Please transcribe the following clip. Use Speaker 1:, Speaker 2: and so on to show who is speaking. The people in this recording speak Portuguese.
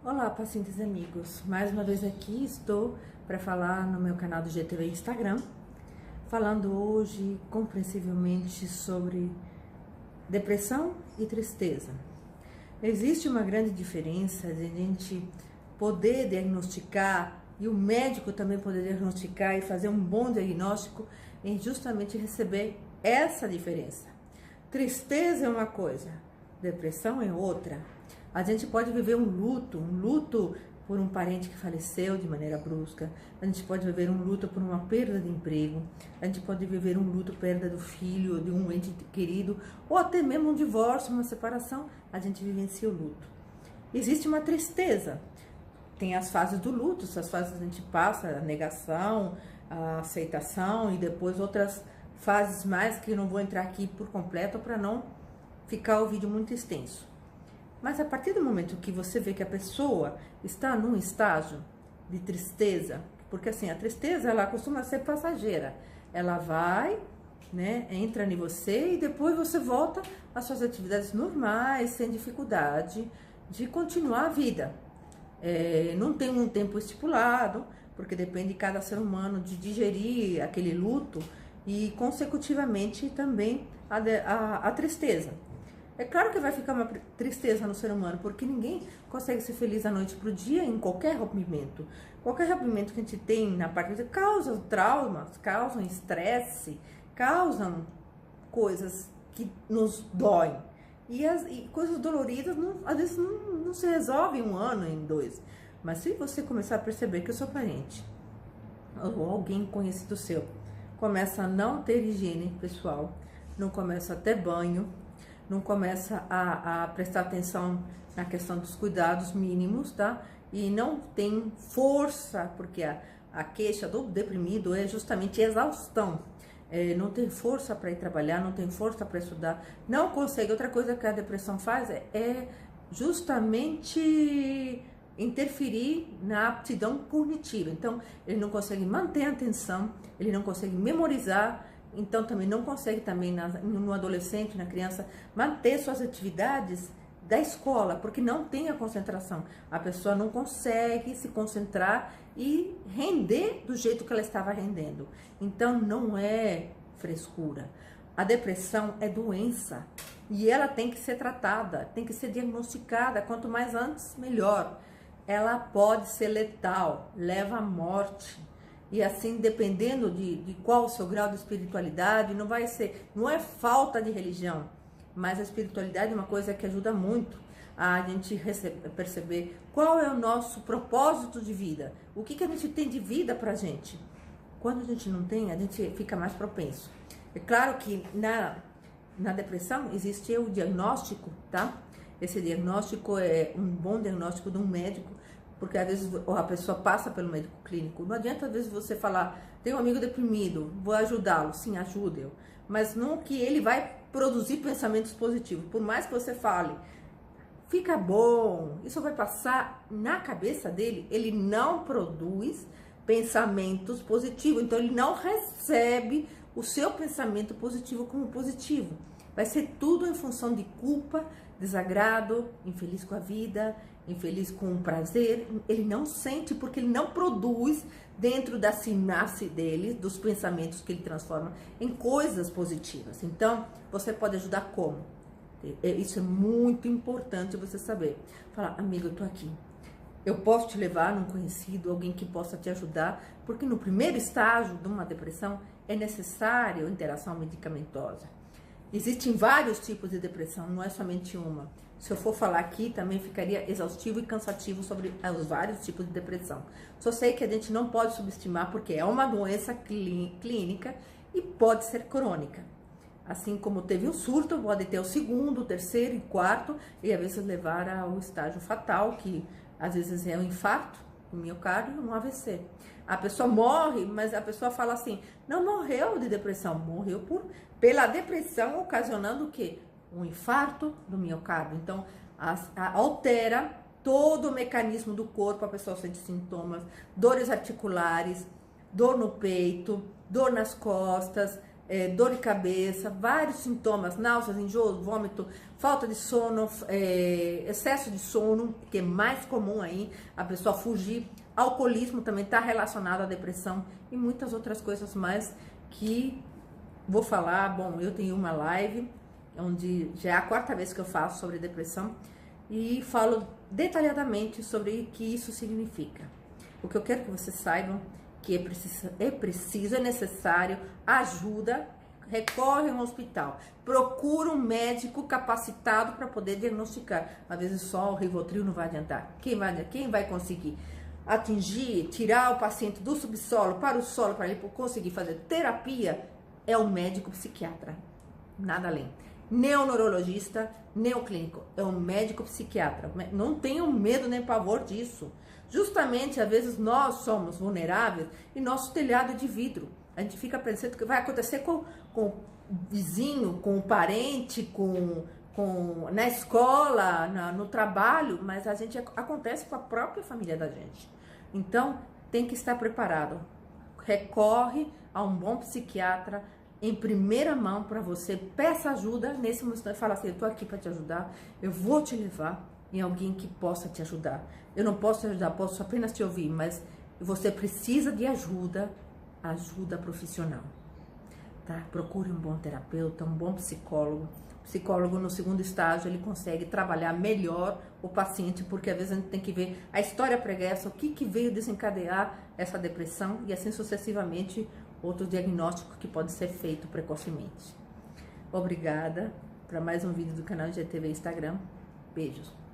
Speaker 1: Olá, pacientes e amigos. Mais uma vez aqui estou para falar no meu canal do GTV Instagram, falando hoje compreensivelmente sobre depressão e tristeza. Existe uma grande diferença de a gente poder diagnosticar e o médico também poder diagnosticar e fazer um bom diagnóstico em justamente receber essa diferença. Tristeza é uma coisa, depressão é outra. A gente pode viver um luto por um parente que faleceu de maneira brusca. A gente pode viver um luto por uma perda de emprego. A gente pode viver um luto por perda do filho, de um ente querido, ou até mesmo um divórcio, uma separação. A gente vivencia o luto. Existe uma tristeza. Tem as fases do luto, essas fases a gente passa, a negação, a aceitação e depois outras fases mais que eu não vou entrar aqui por completo para não ficar o vídeo muito extenso. Mas a partir do momento que você vê que a pessoa está num estágio de tristeza, porque assim, a tristeza ela costuma ser passageira, ela vai, né, entra em você e depois você volta às suas atividades normais, sem dificuldade de continuar a vida. Não tem um tempo estipulado, porque depende de cada ser humano de digerir aquele luto e consecutivamente também a tristeza. É claro que vai ficar uma tristeza no ser humano, porque ninguém consegue ser feliz da noite para o dia em qualquer rompimento. Qualquer rompimento que a gente tem na parte de causa traumas, causam estresse, causam coisas que nos doem. E coisas doloridas, às vezes não se resolve em um ano, em dois. Mas se você começar a perceber que o seu parente, ou alguém conhecido seu, começa a não ter higiene pessoal, não começa a ter banho, não começa a prestar atenção na questão dos cuidados mínimos, tá? E não tem força, porque a queixa do deprimido é justamente exaustão. Não tem força para ir trabalhar, não tem força para estudar, não consegue. Outra coisa que a depressão faz é justamente interferir na aptidão cognitiva. Então, ele não consegue manter a atenção, ele não consegue memorizar. Então, também não consegue também no adolescente, na criança, manter suas atividades da escola, porque não tem a concentração. A pessoa não consegue se concentrar e render do jeito que ela estava rendendo. Então, não é frescura. A depressão é doença e ela tem que ser tratada, tem que ser diagnosticada. Quanto mais antes, melhor. Ela pode ser letal, leva à morte. E assim, dependendo de qual o seu grau de espiritualidade, não é falta de religião, mas a espiritualidade é uma coisa que ajuda muito a gente perceber qual é o nosso propósito de vida, o que a gente tem de vida pra gente. Quando a gente não tem, a gente fica mais propenso. É claro que na depressão existe o diagnóstico, tá? Esse diagnóstico é um bom diagnóstico de um médico, porque às vezes a pessoa passa pelo médico clínico. Não adianta às vezes você falar, tem um amigo deprimido, vou ajudá-lo. Sim, ajude-o. Mas não que ele vai produzir pensamentos positivos. Por mais que você fale, fica bom, isso vai passar na cabeça dele. Ele não produz pensamentos positivos. Então ele não recebe o seu pensamento positivo como positivo. Vai ser tudo em função de culpa, desagrado, infeliz com a vida, infeliz com o prazer. Ele não sente porque ele não produz dentro da sinapse dele, dos pensamentos que ele transforma em coisas positivas. Então, você pode ajudar como? Isso é muito importante você saber. Falar, amigo, eu tô aqui. Eu posso te levar num conhecido, alguém que possa te ajudar, porque no primeiro estágio de uma depressão é necessário interação medicamentosa. Existem vários tipos de depressão, não é somente uma. Se eu for falar aqui, também ficaria exaustivo e cansativo sobre os vários tipos de depressão. Só sei que a gente não pode subestimar, porque é uma doença clínica e pode ser crônica. Assim como teve um surto, pode ter o segundo, o terceiro e quarto, e às vezes levar ao estágio fatal, que às vezes é um infarto, um miocárdio, um AVC. A pessoa morre, mas a pessoa fala assim, não morreu de depressão, morreu pela depressão, ocasionando o quê? Um infarto do miocárdio. Então, altera todo o mecanismo do corpo, a pessoa sente sintomas, dores articulares, dor no peito, dor nas costas, dor de cabeça, vários sintomas, náuseas, enjoo, vômito, falta de sono, excesso de sono, que é mais comum aí, a pessoa fugir. Alcoolismo também está relacionado à depressão e muitas outras coisas mais que vou falar. Bom, eu tenho uma live onde já é a 4ª vez que eu faço sobre depressão e falo detalhadamente sobre o que isso significa. O que eu quero que vocês saibam que é preciso, é necessário ajuda, recorre a um hospital, procura um médico capacitado para poder diagnosticar. Às vezes só o Rivotril não vai adiantar. Quem vai conseguir atingir, tirar o paciente do subsolo para o solo, para ele conseguir fazer terapia, é o médico psiquiatra, nada além. Neoneurologista, neoclínico, é um médico psiquiatra. Não tenham medo nem pavor disso. Justamente, às vezes, nós somos vulneráveis e nosso telhado é de vidro. A gente fica pensando que vai acontecer com o vizinho, com o parente, na escola, no trabalho, mas acontece com a própria família da gente. Então, tem que estar preparado. Recorre a um bom psiquiatra em primeira mão para você, peça ajuda nesse momento, fala assim, eu tô aqui para te ajudar, eu vou te levar em alguém que possa te ajudar. Eu não posso te ajudar, posso apenas te ouvir, mas você precisa de ajuda profissional, tá? Procure um bom terapeuta, um bom psicólogo. O psicólogo no 2º estágio, ele consegue trabalhar melhor o paciente, porque às vezes a gente tem que ver a história pregressa, o que veio desencadear essa depressão e assim sucessivamente outro diagnóstico que pode ser feito precocemente. Obrigada para mais um vídeo do canal IGTV Instagram. Beijos.